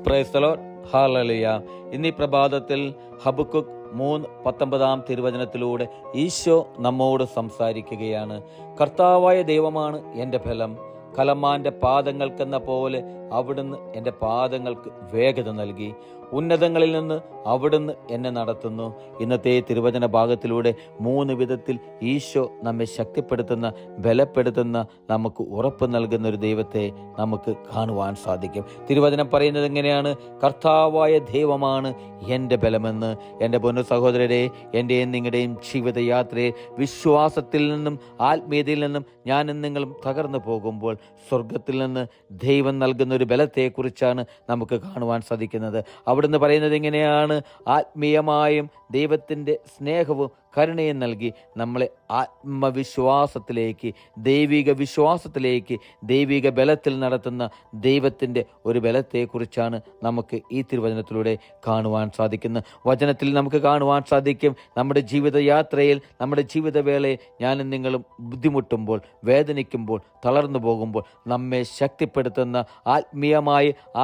Praise the Lord. Hallelujah. ഇന്നീ പ്രഭാതത്തിൽ Habakkuk 3:19 തിരുവചനത്തിലൂടെ Isho നമ്മോട് സംസാരിക്കുകയാണ്. കർത്താവായ ദൈവമാണ് എൻ്റെ ബലം, കലമാൻ്റെ പാദങ്ങൾക്കെന്ന പോലെ അവിടുന്ന് എൻ്റെ പാദങ്ങൾക്ക് വേഗത നൽകി. ഉന്നതങ്ങളിൽ നിന്ന് അവിടുന്ന് എന്നെ നടത്തുന്നു. ഇന്നത്തെ തിരുവചന ഭാഗത്തിലൂടെ 3 വിധത്തിൽ ഈശോ നമ്മെ ശക്തിപ്പെടുത്തുന്ന, ബലപ്പെടുത്തുന്ന, നമുക്ക് ഉറപ്പ് നൽകുന്ന ഒരു ദൈവത്തെ നമുക്ക് കാണുവാൻ സാധിക്കും. തിരുവചനം പറയുന്നത് എങ്ങനെയാണ്? കർത്താവായ ദൈവമാണ് എൻ്റെ ബലമെന്ന്. എൻ്റെ പൊന്നു സഹോദരരെ, എൻ്റെയും നിങ്ങളുടെയും ജീവിതയാത്രയിൽ വിശ്വാസത്തിൽ നിന്നും ആത്മീയതയിൽ നിന്നും ഞാനും നിങ്ങളും തകർന്നു പോകുമ്പോൾ സ്വർഗത്തിൽ നിന്ന് ദൈവം നൽകുന്ന ഒരു ബലത്തെക്കുറിച്ചാണ് നമുക്ക് കാണുവാൻ സാധിക്കുന്നത്. അവിടുന്ന് പറയുന്നത് എങ്ങനെയാണ്? ആത്മീയമായും ദൈവത്തിൻ്റെ സ്നേഹവും കരുണയും നൽകി നമ്മളെ ആത്മവിശ്വാസത്തിലേക്ക്, ദൈവിക വിശ്വാസത്തിലേക്ക്, ദൈവിക ബലത്തിൽ നടത്തുന്ന ദൈവത്തിൻ്റെ ഒരു ബലത്തെക്കുറിച്ചാണ് നമുക്ക് ഈ തിരുവചനത്തിലൂടെ കാണുവാൻ സാധിക്കുന്നത്. വചനത്തിൽ നമുക്ക് കാണുവാൻ സാധിക്കും, നമ്മുടെ ജീവിതയാത്രയിൽ, നമ്മുടെ ജീവിതവേളയിൽ ഞാനും നിങ്ങളും ബുദ്ധിമുട്ടുമ്പോൾ, വേദനിക്കുമ്പോൾ, തളർന്നു പോകുമ്പോൾ നമ്മെ ശക്തിപ്പെടുത്തുന്ന,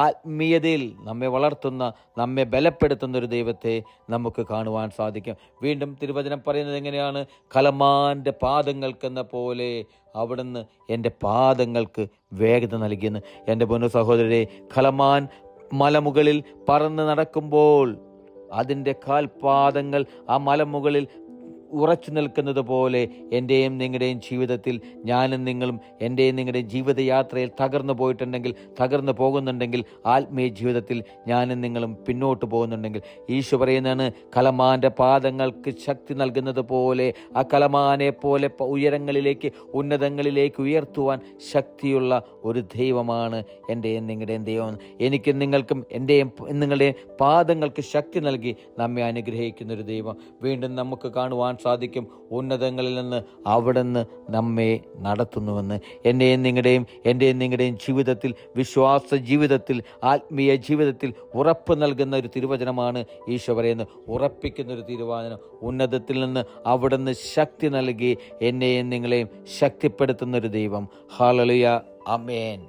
ആത്മീയതയിൽ നമ്മെ വളർത്തുന്ന, നമ്മെ ബലപ്പെടുത്തുന്ന ഒരു ദൈവത്തെ നമുക്ക് കാണുവാൻ സാധിക്കും. വീണ്ടും തിരുവചനം പറയുന്നത് എങ്ങനെയാണ്? കലമാൻ്റെ പാദങ്ങൾക്കെന്ന പോലെ അവിടുന്ന് എൻ്റെ പാദങ്ങൾക്ക് വേഗത നൽകിയെന്ന്. എൻ്റെ പൊന്നു സഹോദരരെ, കലമാൻ മലമുകളിൽ പറന്ന് നടക്കുമ്പോൾ അതിൻ്റെ കാൽപാദങ്ങൾ ആ മലമുകളിൽ ഉറച്ചു നിൽക്കുന്നത് പോലെ എൻ്റെയും നിങ്ങളുടെയും ജീവിതത്തിൽ ഞാനും നിങ്ങളും എൻ്റെയും നിങ്ങളുടെയും ജീവിതയാത്രയിൽ തകർന്നു പോയിട്ടുണ്ടെങ്കിൽ, തകർന്നു പോകുന്നുണ്ടെങ്കിൽ, ആത്മീയ ജീവിതത്തിൽ ഞാനും നിങ്ങളും പിന്നോട്ട് പോകുന്നുണ്ടെങ്കിൽ, ഈശോ പറയുന്നതാണ് കലമാൻ്റെ പാദങ്ങൾക്ക് ശക്തി നൽകുന്നത് പോലെ, ആ കലമാനെ പോലെ ഉയരങ്ങളിലേക്ക്, ഉന്നതങ്ങളിലേക്ക് ഉയർത്തുവാൻ ശക്തിയുള്ള ഒരു ദൈവമാണ് എൻ്റെയും നിങ്ങളുടെയും ദൈവം. എനിക്കും നിങ്ങൾക്കും എൻ്റെയും നിങ്ങളുടെയും പാദങ്ങൾക്ക് ശക്തി നൽകി നമ്മെ അനുഗ്രഹിക്കുന്ന ഒരു ദൈവം വീണ്ടും നമുക്ക് കാണുവാൻ സാധിക്കും. ഉന്നതങ്ങളിൽ നിന്ന് അവിടുന്ന് നമ്മെ നടത്തുന്നുവെന്ന്. എൻ്റെയും നിങ്ങളുടെയും ജീവിതത്തിൽ, വിശ്വാസ ജീവിതത്തിൽ, ആത്മീയ ജീവിതത്തിൽ ഉറപ്പ് നൽകുന്ന ഒരു തിരുവചനമാണ് ഈശോ പറയുന്നത്. ഉറപ്പിക്കുന്ന ഒരു തിരുവചനം. ഉന്നതത്തിൽ നിന്ന് അവിടുന്ന് ശക്തി നൽകി എന്നെയും നിങ്ങളെയും ശക്തിപ്പെടുത്തുന്ന ഒരു ദൈവം. ഹല്ലേലൂയ. ആമേൻ.